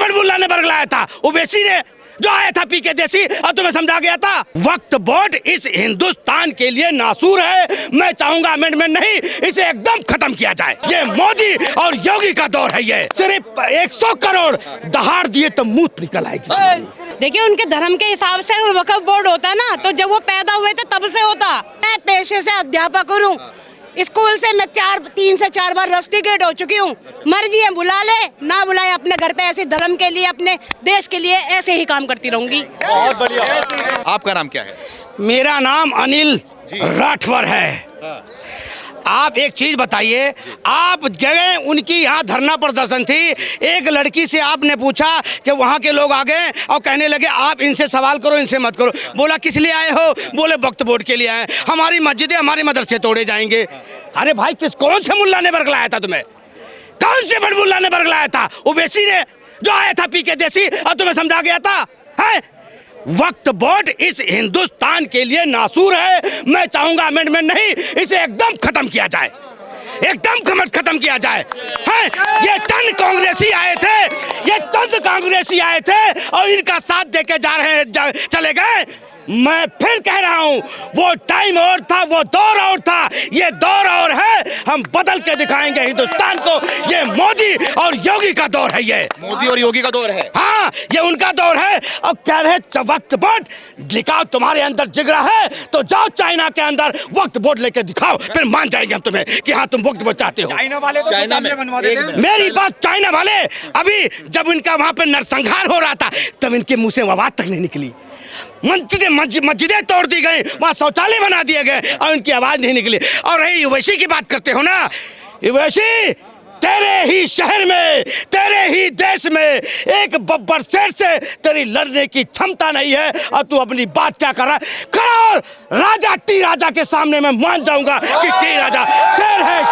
बड़बुल्ला ने बरगलाया था? ओवैसी ने जो आया था पी के देसी और तुम्हें समझा गया था? वक्फ बोर्ड इस हिंदुस्तान के लिए नासूर है। मैं चाहूंगा अमेंडमेंट नहीं, इसे एकदम खत्म किया जाए। ये मोदी और योगी का दौर है। ये सिर्फ 100 करोड़ दहाड़ दिए तो मूत निकल आएगी। देखिए, उनके धर्म के हिसाब से वक्फ बोर्ड होता ना, तो जब वो पैदा हुए थे तब से होता। मैं पेशे से अध्यापक हूँ, स्कूल से मैं 3 से 4 बार रस्टिकेट हो चुकी हूँ। मर्जी है बुला ले, ना बुलाए अपने घर पे ऐसे धर्म के लिए, अपने देश के लिए ऐसे ही काम करती रहूंगी। बहुत बढ़िया। आपका नाम क्या है? मेरा नाम अनिल राठौर है। आप एक चीज बताइए, आप गए, उनकी यहाँ धरना प्रदर्शन थी, एक लड़की से आपने पूछा कि वहाँ के लोग आ गए और कहने लगे आप इनसे सवाल करो, इनसे मत करो। बोला किस लिए आए हो? बोले वक्फ बोर्ड के लिए आए। हमारी मस्जिदें, हमारे मदरसे तोड़े जाएंगे। अरे भाई, कौन से मुल्ला ने बरगलाया था तुम्हें? कौन से बड़बुल्ला ने बरगलाया था? ओवैसी ने जो आया था पी के देसी और तुम्हें समझा गया था? है वक्फ बोर्ड इस हिंदुस्तान के लिए नासूर है। मैं चाहूंगा अमेंडमेंट नहीं, इसे एकदम खत्म किया जाए, एकदम खत्म किया जाए। है ये चंद कांग्रेसी आए थे, ये चंद कांग्रेसी आए थे और इनका साथ देके जा रहे हैं, चले गए। मैं फिर कह रहा हूं, वो टाइम और था, वो दौर और था, ये दौर और है। हम बदल के दिखाएंगे हिंदुस्तान को। ये मोदी और योगी का दौर है। ये मोदी और योगी का दौर है। हाँ, ये उनका दौर है। और कह रहे वक्फ बोर्ड दिखाओ, तुम्हारे अंदर जिगरा है तो जाओ चाइना के अंदर वक्फ बोर्ड लेके दिखाओ, फिर मान जाएंगे हम तुम्हें कि हाँ तुम वक्फ बोर्ड चाहते हो। चाइना वाले तो चाइना में बनवा देते हैं। मेरी बात, चाइना वाले अभी जब इनका वहां पे नरसंहार हो रहा था तब इनके मुंह से आवाज तक नहीं निकली। मस्जिदें तोड़ दी गई, वहां शौचालय बना दिए गए और इनकी आवाज नहीं निकली। और रही ओवैसी की बात करते हो ना, ओवैसी तेरे ही शहर में, तेरे ही देश में एक बब्बर शेर से तेरी लड़ने की क्षमता नहीं है और तू अपनी बात क्या कर रहा है? खड़ा राजा टी राजा के सामने मैं मान जाऊंगा कि टी राजा शेर है,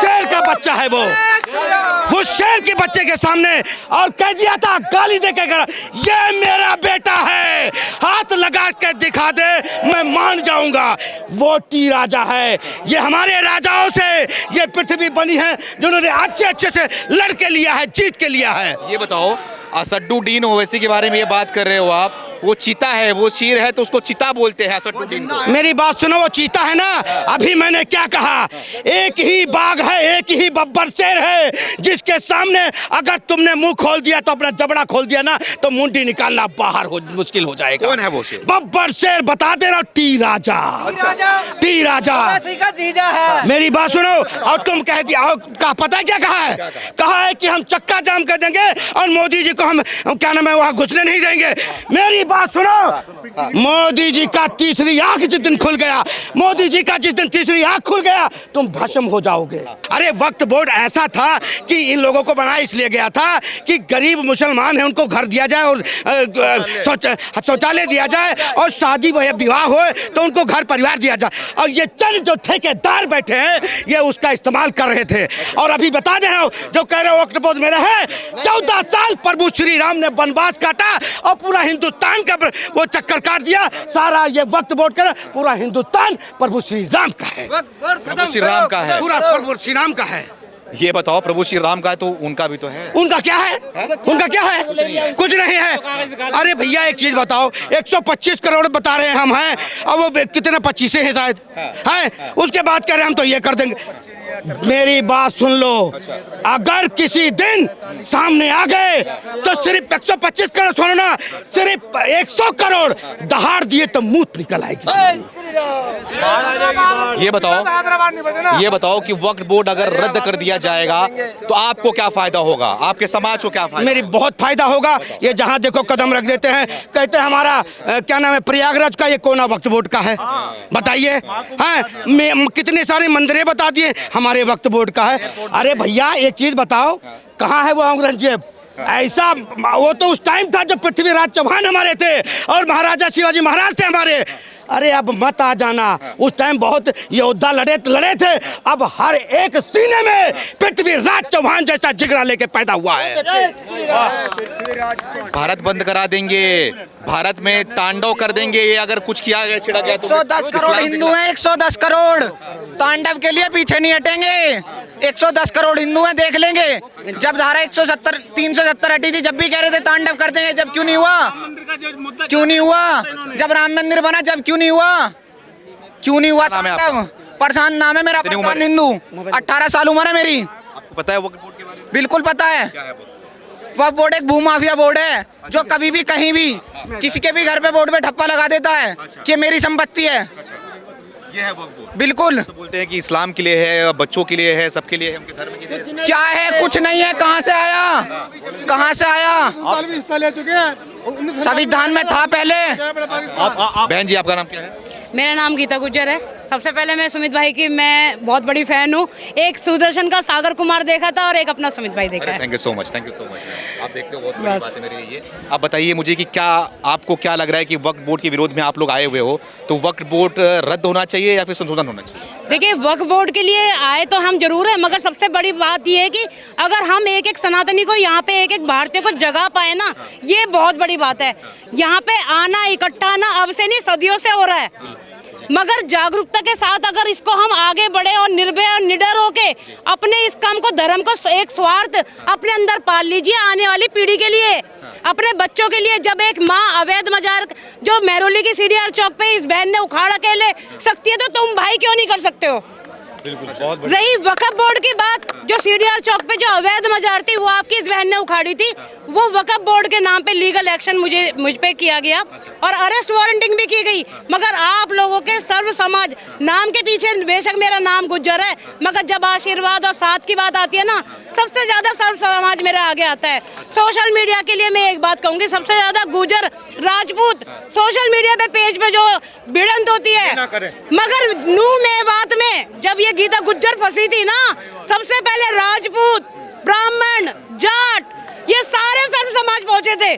शेर का बच्चा है। वो शेर के बच्चे के सामने और कह दिया था, गाली दे के कहा ये मेरा बेटा है, हाथ लगा के दिखा दे, मैं मान जाऊंगा। वो टी राजा है। ये हमारे राजाओं से ये पृथ्वी बनी है जिन्होंने अच्छे से लड़ के लिया है, जीत के लिया है। ये बताओ, असदुद्दीन ओवैसी के बारे में ये बात कर रहे हो आप, वो चीता है, वो शेर है तो उसको चीता बोलते हैं असदुद्दीन को। मेरी बात सुनो, वो चीता है ना, अभी मैंने क्या कहा? एक ही बाघ है, एक ही बब्बर शेर है जिसके सामने अगर तुमने मुंह खोल दिया तो अपना जबड़ा खोल दिया ना तो मुंडी निकालना बाहर मुश्किल हो जाएगा। कौन है वो शेर? बब्बर शेर, बता दे रहा, टी राजा। टी राजा का जीजा है। मेरी बात सुनो, और तुम कह दिया, पता क्या कहा है? कहा है कि हम चक्का जाम कर देंगे और मोदी जी को हम क्या नाम है वहां घुसने नहीं देंगे। मेरी बात सुनो, मोदी जी का तीसरी आंख जिस दिन खुल गया, मोदी जी का जिस दिन तीसरी आंख खुल गया तुम भस्म हो जाओगे। अरे वक्फ बोर्ड ऐसा था कि इन लोगों को बनाया इसलिए गया था कि गरीब मुसलमान है उनको घर दिया जाए और शौचालय दिया जाए और शादी विवाह हो तो उनको घर परिवार दिया जाए। और ये चंद जो ठेकेदार बैठे हैं ये उसका इस्तेमाल कर रहे थे। और अभी बता दे रहा हूं, जो कह रहे हो वक्फ बोर्ड मेरा है, 14 साल प्रभु श्री राम ने वनवास काटा और पूरा हिंदुस्तान का वो चक्कर काट दिया। सारा ये वक्फ बोर्ड का पूरा हिंदुस्तान प्रभु श्री राम का है, प्रभु श्री राम का है, पूरा प्रभु श्री राम का है। ये बताओ, प्रभु श्री राम का है तो उनका भी तो है। उनका क्या है? उनका क्या है? कुछ नहीं है। अरे भैया एक चीज बताओ, 125 करोड़ बता रहे हैं हम हैं और वो कितने 25 है शायद है, उसके बाद कह रहे हैं हम तो ये कर देंगे। मेरी बात सुन लो, अगर किसी दिन सामने आ गए तो सिर्फ 125 करोड़ सुनो ना, सिर्फ 100 करोड़ दहाड़ दिए तो मूत निकल आएगी। ये बताओ कि वक्फ बोर्ड अगर रद्द कर दिया जाएगा तो आपको क्या फायदा होगा, आपके समाज को क्या फायदा? मेरी बहुत फायदा होगा। ये जहां देखो कदम रख देते हैं, कहते हैं हमारा क्या नाम है, प्रयागराज का ये कोना वक्फ बोर्ड का है। बताइए, हाँ कितने सारे मंदिरें बता दिए हमारे वक्फ बोर्ड का है। अरे भैया एक चीज बताओ, कहाँ है वो औरंगजेब? ऐसा वो तो उस टाइम था जब पृथ्वीराज चौहान हमारे थे और महाराजा शिवाजी महाराज थे हमारे। अरे अब मत आ जाना, उस टाइम बहुत योद्धा लड़े थे, अब हर एक सीने में पृथ्वीराज चौहान जैसा जिगरा लेके पैदा हुआ है। भारत बंद करा देंगे, भारत में तांडव कर देंगे ये अगर कुछ किया गया, छिड़ा गया तो। 110 करोड़ हिंदू हैं, 110 करोड़ तांडव के लिए पीछे नहीं हटेंगे। 110 करोड़ हिंदू हैं, देख लेंगे। जब धारा 170 370 हटी थी, जब भी कह रहे थे तांडव कर देंगे, जब क्यों नहीं हुआ? क्यों नहीं हुआ? जब राम मंदिर बना, जब क्यों नहीं हुआ? क्यों नहीं हुआ तांडव? प्रशांत नाम है मेरा, प्रशांत हिंदू, 18 साल उम्र है मेरी। आपको पता है वक्फ बोर्ड के बारे में? बिल्कुल पता है। वक्फ बोर्ड एक भूमाफिया बोर्ड है जो कभी भी कहीं भी किसी के भी घर पे बोर्ड पे ठप्पा लगा देता है कि मेरी संपत्ति है। ये है वक्फ बोर्ड। बिल्कुल। तो बोलते हैं कि इस्लाम के लिए है, बच्चों के लिए है, सबके लिए है, उनके धर्म के लिए है। क्या है? कुछ नहीं है। कहाँ से आया? कहाँ से आया? हिस्सा ले चुके हैं। संविधान में था पहले। बहन जी आपका नाम क्या है? मेरा नाम गीता गुज्जर है। सबसे पहले मैं सुमित भाई की मैं बहुत बड़ी फैन हूँ। एक सुदर्शन का सागर कुमार देखा था और एक अपना सुमित भाई देखा है। Thank you so much, thank you so much. आप देखते हो बहुत बड़ी बात है मेरे लिए ये। आप बताइए मुझे कि क्या आपको क्या लग रहा है कि वक्फ बोर्ड के विरोध में आप लोग आए हुए हो, तो वक्फ बोर्ड रद्द होना चाहिए या फिर संशोधन होना चाहिए? देखिए, वक्फ बोर्ड के लिए आए तो हम जरूर है, मगर सबसे बड़ी बात यह है कि अगर हम एक एक सनातनी को यहाँ पे एक एक भारतीय को जगा पाए ना, ये बहुत बड़ी बात है। यहाँ पे आना इकट्ठा आना अब से नहीं, सदियों से हो रहा है। मगर जागरूकता के साथ अगर इसको हम आगे बढ़े और निर्भय और निडर होके अपने इस काम को, धर्म को एक स्वार्थ अपने अंदर पाल लीजिए आने वाली पीढ़ी के लिए, अपने बच्चों के लिए। जब एक माँ अवैध मजार जो मेहरौली की सीडीआर चौक पे इस बहन ने उखाड़ अकेले सकती है, तो तुम भाई क्यों नहीं कर सकते हो? रही वक्फ बोर्ड की बात, जो सीडीआर चौक पे जो अवैध मजार थी वो आपकी इस बहन ने उखाड़ी थी, वो वक्फ बोर्ड के नाम पे लीगल एक्शन मुझ पे किया गया और अरेस्ट वारंटिंग भी की गई। मगर आप लोगों के सर्व समाज नाम के पीछे, बेशक मेरा नाम गुज्जर है, मगर जब आशीर्वाद और साथ की बात आती है ना, सबसे ज्यादा सर्व समाज मेरा आगे आता है। सोशल मीडिया के लिए मैं एक बात कहूंगी, सबसे ज्यादा गुज्जर राजपूत सोशल मीडिया पे पेज पे जो भिड़ंत होती है, मगर नू मेवात में जब ये गीता गुज्जर फंसी थी ना, सबसे पहले राजपूत, ब्राह्मण, जाट, ये सारे सर्व समाज पहुंचे थे।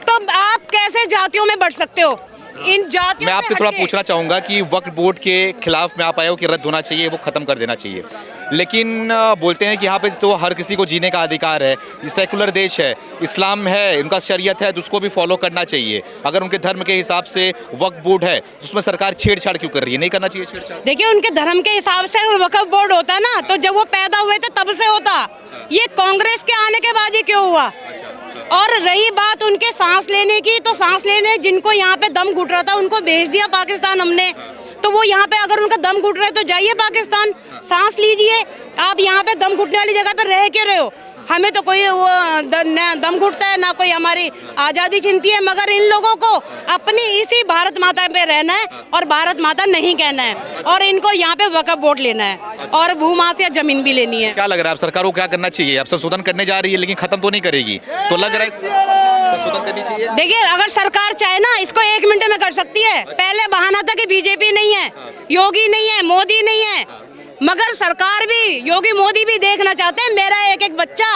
तो आप कैसे जातियों में बढ़ सकते हो? इन जातियों मैं आपसे से थोड़ा हटके। पूछना चाहूंगा कि वक्फ बोर्ड के खिलाफ में आप आए हो कि रद्द होना चाहिए, वो खत्म कर देना चाहिए, लेकिन बोलते हैं कि यहाँ पे तो हर किसी को जीने का अधिकार है, ये सेकुलर देश है, इस्लाम है, उनका शरीयत है, तो उसको भी फॉलो करना चाहिए। अगर उनके धर्म के हिसाब से वक्फ बोर्ड है तो उसमें सरकार छेड़छाड़ क्यों कर रही है? नहीं करना चाहिए छेड़छाड़। देखिए, उनके धर्म के हिसाब से वक्फ बोर्ड होता ना, तो जब वो पैदा हुए थे तब से होता। ये कांग्रेस के आने के बाद ही क्यों हुआ? और रही बात उनके सांस लेने की, तो सांस लेने जिनको यहाँ पे दम घुट रहा था उनको भेज दिया पाकिस्तान हमने। तो वो यहाँ पे अगर उनका दम घुट रहा है तो जाइए पाकिस्तान, सांस लीजिए। आप यहाँ पे दम घुटने वाली जगह पे रह क्यों रहे हो? हमें तो कोई वो दम घुटता है ना, कोई हमारी आज़ादी छीनती है, मगर इन लोगों को अपनी इसी भारत माता पे रहना है और भारत माता नहीं कहना है, और इनको यहाँ पे वक्फ बोर्ड लेना है और भूमाफिया जमीन भी लेनी है। क्या लग रहा है अब सरकार को क्या करना चाहिए? अब संशोधन करने जा रही है लेकिन खत्म तो नहीं करेगी, तो लग रहा है संशोधन करनी चाहिए। देखिए, अगर सरकार चाहे ना इसको 1 मिनट में कर सकती है। पहले बहाना था कि बीजेपी नहीं है, योगी नहीं है, मोदी नहीं है, मगर सरकार भी, योगी मोदी भी देखना चाहते हैं मेरा एक एक बच्चा,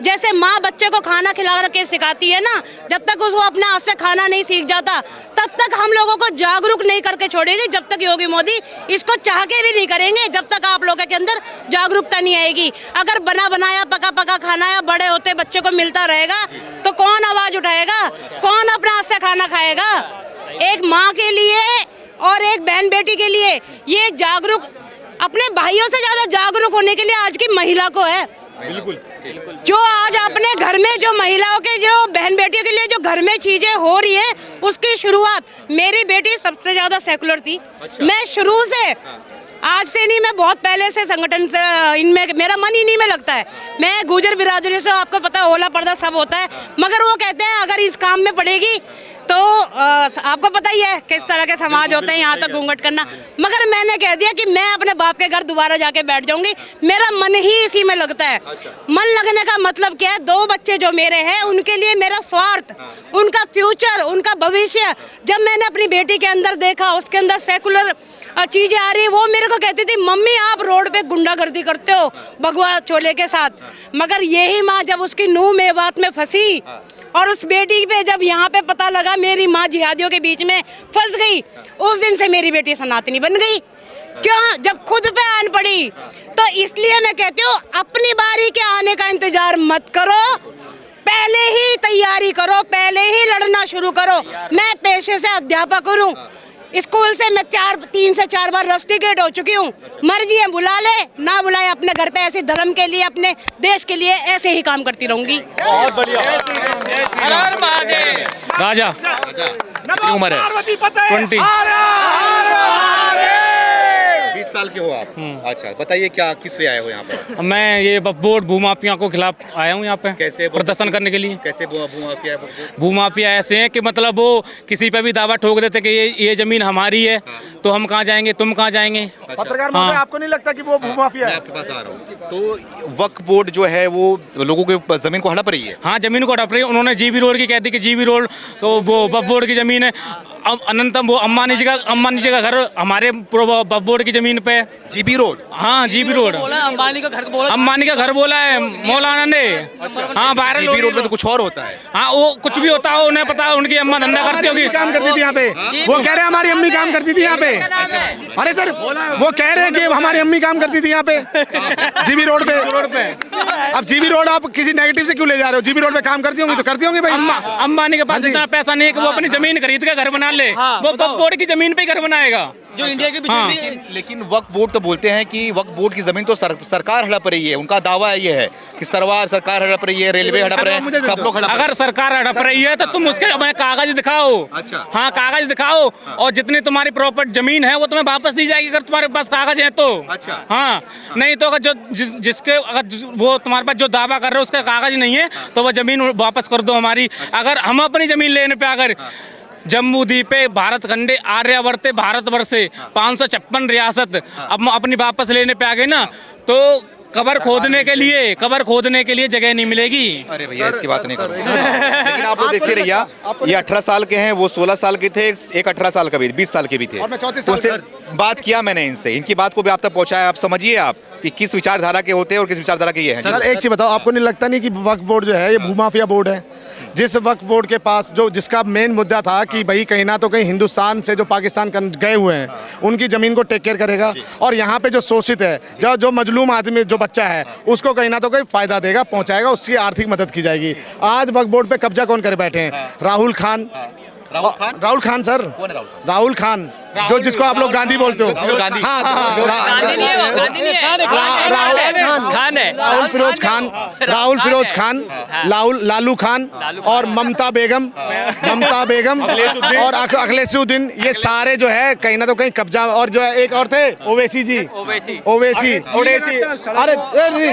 जैसे माँ बच्चे को खाना खिला के सिखाती है ना, जब तक उसको अपने हाथ से खाना नहीं सीख जाता तब तक हम लोगों को जागरूक नहीं करके छोड़ेगी। जब तक योगी मोदी इसको चाह के भी नहीं करेंगे, जब तक आप लोगों के अंदर जागरूकता नहीं आएगी। अगर बना बनाया पका पका खाना या बड़े होते बच्चे को मिलता रहेगा तो कौन आवाज उठाएगा? कौन अपने हाथ से खाना खाएगा? एक माँ के लिए और एक बहन बेटी के लिए ये जागरूक, अपने भाइयों से ज्यादा जागरूक होने के लिए आज की महिला को है। बिल्कुल। जो आज अपने घर में जो महिलाओं के, जो बहन बेटियों के लिए जो घर में चीजें हो रही है, उसकी शुरुआत, मेरी बेटी सबसे ज्यादा सेकुलर थी। मैं शुरू से, आज से नहीं, मैं बहुत पहले से संगठन से इनमें मेरा मन ही नहीं में लगता है। मैं गुर्जर बिरादरी से, आपको पता है ओला पर्दा सब होता है, मगर वो कहते हैं अगर इस काम में पड़ेगी तो आपको पता ही है किस तरह के समाज होते हैं, यहाँ तक घूंघट करना। मगर मैंने कह दिया कि मैं अपने बाप के घर दोबारा जाके बैठ जाऊंगी, मेरा मन ही इसी में लगता है। मन लगने का मतलब क्या है? 2 बच्चे जो मेरे हैं उनके लिए मेरा स्वार्थ, उनका फ्यूचर, उनका भविष्य, जब मैंने अपनी बेटी के अंदर देखा उसके अंदर सेकुलर चीजें आ रही है, वो मेरे को कहती थी मम्मी आप रोड पे गुंडागर्दी करते हो भगवा चोले के साथ। मगर यही माँ जब उसकी नूह मेवात में फंसी और उस बेटी पे जब यहाँ पे पता लगा मेरी माँ जिहादियों के बीच में फंस गई, उस दिन से मेरी बेटी सनातनी बन गई। क्यों? जब खुद पे आन पड़ी। तो इसलिए मैं कहती हूँ अपनी बारी के आने का इंतजार मत करो, पहले ही तैयारी करो, पहले ही लड़ना शुरू करो। मैं पेशे से अध्यापक हूँ, स्कूल से मैं 3 से 4 बार रस्टिकेट हो चुकी हूँ। मर्जी है बुला ले, ना बुलाए अपने घर पे ऐसे धर्म के लिए, अपने देश के लिए ऐसे ही काम करती रहूंगी। बहुत बढ़िया। राजा कितनी उम्र है? 20। 20 साल के हो आप? अच्छा, बताइए क्या किस लिए आए हो यहाँ पर? मैं ये बोर्ड भूमाफिया को खिलाफ आया हूँ यहाँ पे कैसे प्रदर्शन करने के लिए। कैसे भूमाफिया? भूमाफिया ऐसे हैं कि मतलब वो किसी पे भी दावा ठोक देते कि ये जमीन हमारी है, तो हम कहाँ जाएंगे, तुम कहाँ जाएंगे। पत्रकार महोदय, आपको नहीं लगता कि वो भूमाफिया मैं है? आपके पास आ रहा हूँ। तो वक्फ बोर्ड जो है वो लोगों के जमीन को हड़प रही है। हाँ, जमीन को हड़प रही है। उन्होंने जीबी रोड की कह दी कि जीबी रोड तो वो वक्फ बोर्ड की जमीन है। अब अनंतम वो अम्बानी जी का घर हमारे वक्फ बोर्ड की जमीन पे। GB road? हाँ, जीबी रोड अंबानी का घर बोला है मौलाना ने। हाँ, वायरल जीबी रोड में तो कुछ और होता है। हाँ, वो कुछ भी होता हो, उन्हें पता है, उनकी अम्मा धंधा करती होगी। काम करती थी यहाँ पे, वो कह रहे हैं हमारी अम्मी काम करती थी यहाँ पे। अरे सर, वो कह रहे हैं कि हमारी अम्मी काम करती थी यहाँ पे जीबी रोड पे। अब जीबी रोड आप किसी नेगेटिव से क्यों ले जा रहे हो? जीबी रोड पे काम करती होंगी तो करती होंगी भाई। अंबानी के पास इतना पैसा नहीं है कि वो अपनी जमीन खरीद के घर बना ले। वो वक्फ बोर्ड की जमीन पे घर बनाएगा जो इंडिया के हाँ। लेकिन वक्फ बोर्ड तो बोलते हैं कि वक्फ बोर्ड की जमीन तो सरकार हड़प रही है। उनका दावा ये है कि सरकार हड़प रही है, रेलवे हड़प रहे हैं, सब लोग हड़प। अगर सरकार हड़प रही है तो तुम उसके कागज दिखाओ। अच्छा। हाँ, कागज दिखाओ, और जितनी तुम्हारी प्रॉपर्टी जमीन है वो तुम्हें वापस दी जाएगी अगर तुम्हारे पास कागज है तो। अच्छा। हाँ, नहीं तो अगर जिसके वो तुम्हारे पास जो दावा कर रहे हो उसका कागज नहीं है तो वो जमीन वापस कर दो हमारी। अगर हम अपनी जमीन लेने पे अगर जम्मू द्वीपे भारत खंडे आर्यावर्ते भारतवर्षे 556 रियासत अब अपनी वापस लेने पे आ गए ना, तो कबर खोदने के लिए जगह नहीं मिलेगी। अरे भैया इसकी बात नहीं करो। लेकिन आप लोग देखते रहिए, ये 18 साल के हैं, वो 16 साल के थे, एक 18 साल का भी, 20 साल के भी थे। और मैं 34 साल उनसे बात किया मैंने, इनसे इनकी बात को भी आप तक पहुंचाया। आप समझिए आप कि किस विचारधारा के होते हैं और किस विचारधारा के ये हैं। सर एक चीज बताओ, आपको नहीं लगता नहीं कि वक्फ बोर्ड जो है ये भूमाफिया बोर्ड है? जिस वक्फ बोर्ड के पास जिसका मेन मुद्दा था कि भाई कहीं ना तो कहीं हिंदुस्तान से जो पाकिस्तान गए हुए हैं उनकी जमीन को टेक केयर करेगा, और यहाँ पे जो शोषित है, जो मजलूम आदमी, जो बच्चा है, उसको कहीं ना तो कहीं फायदा देगा, पहुंचाएगा, उसकी आर्थिक मदद की जाएगी। आज वक्फ बोर्ड पे कब्जा कौन करे बैठे हैं? राहुल खान सर, राहुल खान जो जिसको आप लोग गांधी बोलते हो। गांधी। हाँ, राहुल फिरोज खान, लालू खान और ममता बेगम और अखिलेशुद्दीन, ये सारे जो है कहीं ना तो कहीं कब्जा। और जो है एक और थे ओवैसी जी, ओवैसी। अरे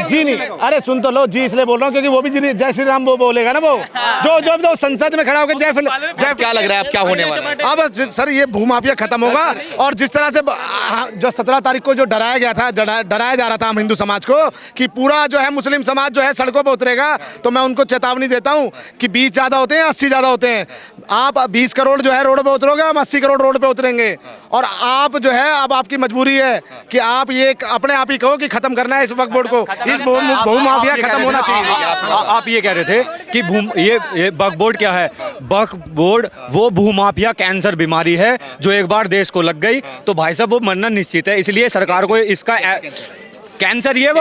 जी नहीं, अरे सुन तो लो जी, इसलिए बोल रहा हूँ क्योंकि वो भी जय श्री राम वो बोलेगा ना, वो जो संसद में खड़ा होकर जय। क्या लग रहा है अब क्या होने वाला है? अब सर ये भूमाफिया खत्म होगा, और जिस तरह से जो 17 तारीख को जो डराया गया था, डराया जा रहा था हम हिंदू समाज को कि पूरा जो है मुस्लिम समाज जो है सड़कों पर उतरेगा, तो मैं उनको चेतावनी देता हूं कि 20 ज्यादा होते हैं, 80 ज्यादा होते हैं। आप 20 करोड़ जो है रोड पे उतरोगे, हम 80 करोड़ रोड पे उतरेंगे। और आप जो है, अब आपकी मजबूरी है कि आप ये अपने आप ही कहो कि खत्म करना है इस वक्फ बोर्ड को, इस भूमाफिया खत्म होना चाहिए। आप ये कह रहे थे कि ये वक्फ बोर्ड क्या है? वक्फ बोर्ड वो भूमाफिया कैंसर बीमारी है जो एक बार देश को लग गई तो भाई साहब वो मरना निश्चित है। इसलिए सरकार को इसका कैंसर ये वो।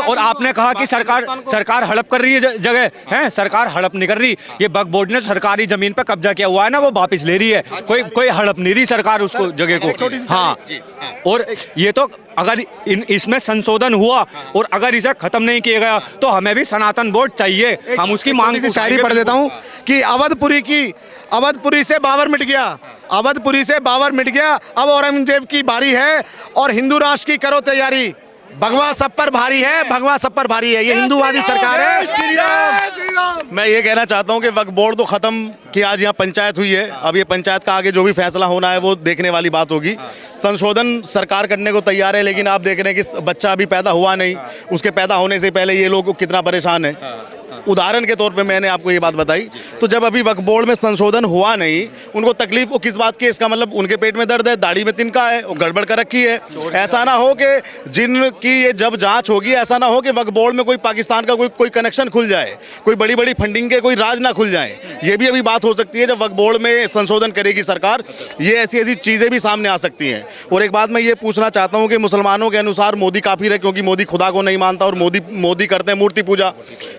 और आपने कहा कि सरकार हड़प कर रही है जगह है, सरकार हड़प नहीं कर रही। ये वक्फ बोर्ड ने सरकारी जमीन पर कब्जा किया हुआ है ना, वो वापस ले रही है। कोई हड़प नहीं रही सरकार उसको जगह को। हाँ, और ये तो अगर इसमें संशोधन हुआ और अगर इसे खत्म नहीं किया गया तो हमें भी सनातन बोर्ड चाहिए। हम उसकी मांग की शायरी पढ़ देता हूँ कि अवधपुरी से बाबर मिट गया, अब औरंगजेब की बारी है और हिंदू राष्ट्र की करो तैयारी। भगवा सब पर भारी है, ये हिंदूवादी सरकार है। मैं ये कहना चाहता हूँ कि वक्फ बोर्ड तो खत्म कि आज यहाँ पंचायत हुई है, अब ये पंचायत का आगे जो भी फैसला होना है वो देखने वाली बात होगी। संशोधन सरकार करने को तैयार है, लेकिन आप देख रहे हैं कि बच्चा अभी पैदा हुआ नहीं, उसके पैदा होने से पहले ये लोग कितना परेशान है। उदाहरण के तौर पे मैंने आपको ये बात बताई, तो जब अभी वक्फ बोर्ड में संशोधन हुआ नहीं, उनको तकलीफ वो किस बात की है? इसका मतलब उनके पेट में दर्द है, दाढ़ी में तिनका है, वो गड़बड़ कर रखी है। ऐसा ना हो कि जिनकी ये जब जांच होगी, ऐसा ना हो कि वक्फ बोर्ड में कोई पाकिस्तान का कोई कनेक्शन खुल जाए, कोई बड़ी बड़ी फंडिंग के कोई राज ना खुल जाए। ये भी अभी बात हो सकती है जब वक्फ बोर्ड में संशोधन करेगी सरकार, ये ऐसी ऐसी चीज़ें भी सामने आ सकती हैं। और एक बात मैं ये पूछना चाहता हूँ कि मुसलमानों के अनुसार मोदी काफिर है, क्योंकि मोदी खुदा को नहीं मानता और मोदी करते हैं मूर्ति पूजा,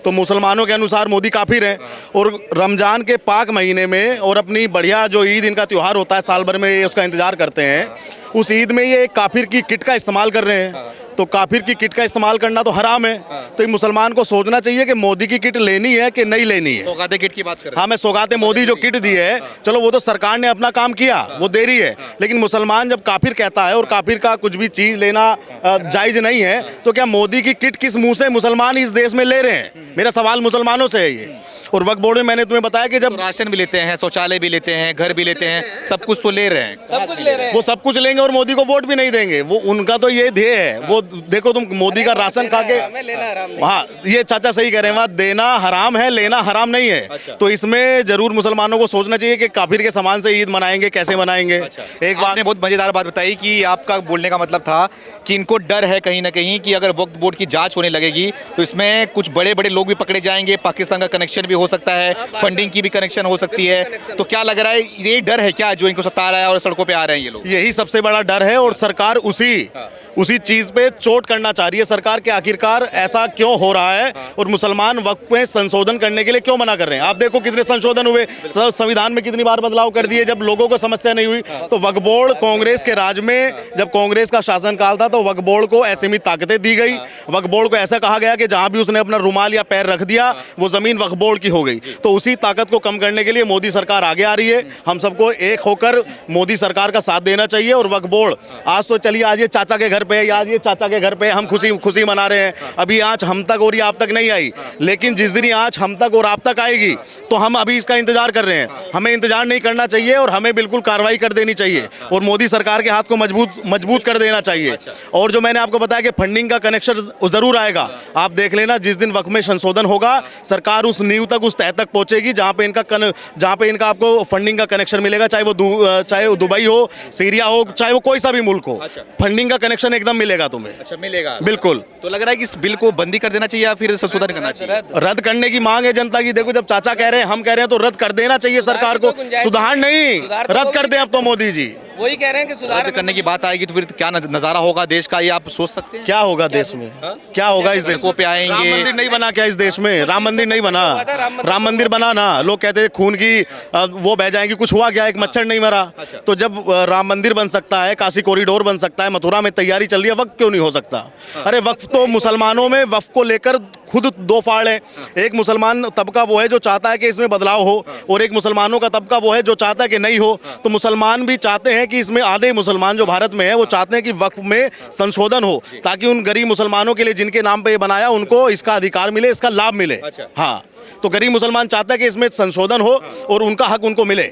तो मुसलमानों के अनुसार मोदी काफिर है। और रमज़ान के पाक महीने में और अपनी बढ़िया जो ईद इनका त्यौहार होता है साल भर में, ये उसका इंतज़ार करते हैं, उस ईद में ये एक काफिर की किट का इस्तेमाल कर रहे हैं। तो काफिर की किट का इस्तेमाल करना तो हराम है। तो ये मुसलमान को सोचना चाहिए कि मोदी की किट लेनी है कि नहीं लेनी है। सौगाते किट की बात कर रहे हैं। हाँ, मैं सौगाते मोदी जो किट दी है, चलो वो तो सरकार ने अपना काम किया, वो दे रही है, लेकिन मुसलमान जब काफिर कहता है और काफिर का कुछ भी चीज़ लेना जायज़ नहीं है, तो क्या मोदी की किट किस मुंह से मुसलमान इस देश में ले रहे हैं? मेरा सवाल मुसलमानों से है ये। और वक्फ बोर्ड में मैंने तुम्हें बताया कि जब राशन भी लेते हैं, शौचालय भी लेते हैं, घर भी लेते हैं, सब कुछ तो ले रहे हैं, वो सब कुछ लेंगे और मोदी को वोट भी नहीं देंगे। वो उनका तो ये ध्येय है। वो देखो, तुम मोदी का राशन खा के, हाँ ये चाचा सही कह रहे हैं, वहाँ देना हराम है, लेना हराम नहीं है। तो इसमें जरूर मुसलमानों को सोचना चाहिए कि काफिर के सामान से ईद मनाएंगे, कैसे मनाएंगे। एक बात आपने बहुत मजेदार बात बताई कि आपका बोलने का मतलब था कि इनको डर है कहीं ना कहीं कि अगर वक्फ बोर्ड की जांच होने लगेगी तो इसमें कुछ बड़े बड़े लोग भी पकड़े जाएंगे, पाकिस्तान का कनेक्शन भी हो सकता है, फंडिंग की भी कनेक्शन हो सकती है। तो क्या लग रहा है, ये डर है क्या जो इनको सता रहा है और सड़कों पे आ रहे हैं ये लोग? यही सबसे बड़ा डर है और सरकार उसी चीज पे चोट करना चाह रही है सरकार के आखिरकार ऐसा क्यों हो रहा है और मुसलमान वक्फ में संशोधन करने के लिए क्यों मना कर रहे हैं। आप देखो कितने संशोधन हुए, संविधान में कितनी बार बदलाव कर दिए जब लोगों को समस्या नहीं हुई। तो वक्फ बोर्ड कांग्रेस के राज में जब कांग्रेस का शासनकाल था तो वक्फ बोर्ड को असीमित ताकतें दी गई। वक्फ बोर्ड को ऐसा कहा गया कि जहां भी उसने अपना रुमाल या पैर रख दिया वो जमीन वक्फ बोर्ड की हो गई। तो उसी ताकत को कम करने के लिए मोदी सरकार आगे आ रही है। हम सबको एक होकर मोदी सरकार का साथ देना चाहिए। और वक्फ बोर्ड आज तो चलिए, आज ये चाचा के घर पे, आज ये चाचा के घर पे हम खुशी मना रहे हैं। अभी आँच हम तक और ये आप तक नहीं आई, लेकिन जिस दिन आँच हम तक और आप तक आएगी तो हम अभी इसका इंतजार कर रहे हैं। हमें इंतजार नहीं करना चाहिए और हमें बिल्कुल कार्रवाई कर देनी चाहिए और मोदी सरकार के हाथ को मजबूत कर देना चाहिए। और जो मैंने आपको बताया कि फंडिंग का कनेक्शन जरूर आएगा, आप देख लेना जिस दिन वक्फ में संशोधन होगा सरकार उस नींव तक, उस तह तक पहुंचेगी जहां पे इनका आपको फंडिंग का कनेक्शन मिलेगा, चाहे वो दुबई हो, सीरिया हो, चाहे वो कोई सा भी मुल्क हो। फंडिंग का कनेक्शन एकदम मिलेगा तुम्हें। अच्छा, मिलेगा बिल्कुल। तो लग रहा है कि इस बिल को बंदी कर देना चाहिए या फिर संशोधन करना चाहिए? रद्द करने की मांग है जनता की। देखो, जब चाचा कह रहे हैं, हम कह रहे हैं, तो रद्द कर देना चाहिए सरकार को। सुधार नहीं, रद्द कर दें अब तो मोदी जी। वही कह रहे हैं कि सुधार रद्द करने की बात आएगी तो फिर क्या नजारा होगा देश का, ये आप सोच सकते हैं? क्या होगा देश में? क्या होगा इस देश पे आएंगे? राम मंदिर नहीं बना क्या इस देश में? राम मंदिर नहीं बना, राम मंदिर बना ना। लोग कहते हैं खून की वो बह जाएंगी, कुछ हुआ क्या? एक मच्छर नहीं मरा। तो जब राम मंदिर बन सकता है, काशी कॉरिडोर बन सकता है, मथुरा में तैयारी चल रही है, वक्फ क्यों नहीं हो सकता? अरे वक्फ तो मुसलमानों में वक्फ को लेकर खुद दो फाड़ है। एक मुसलमान तबका वो है जो चाहता है कि इसमें बदलाव हो और एक मुसलमानों का तबका वो है जो चाहता है कि नहीं हो। तो मुसलमान भी चाहते हैं कि इसमें, आधे मुसलमान जो भारत में है वो चाहते हैं कि वक्फ में संशोधन हो ताकि उन गरीब मुसलमानों के लिए जिनके नाम पे ये बनाया उनको इसका अधिकार मिले, इसका लाभ मिले। हाँ, तो गरीब मुसलमान चाहता है कि इसमें संशोधन हो और उनका हक उनको मिले।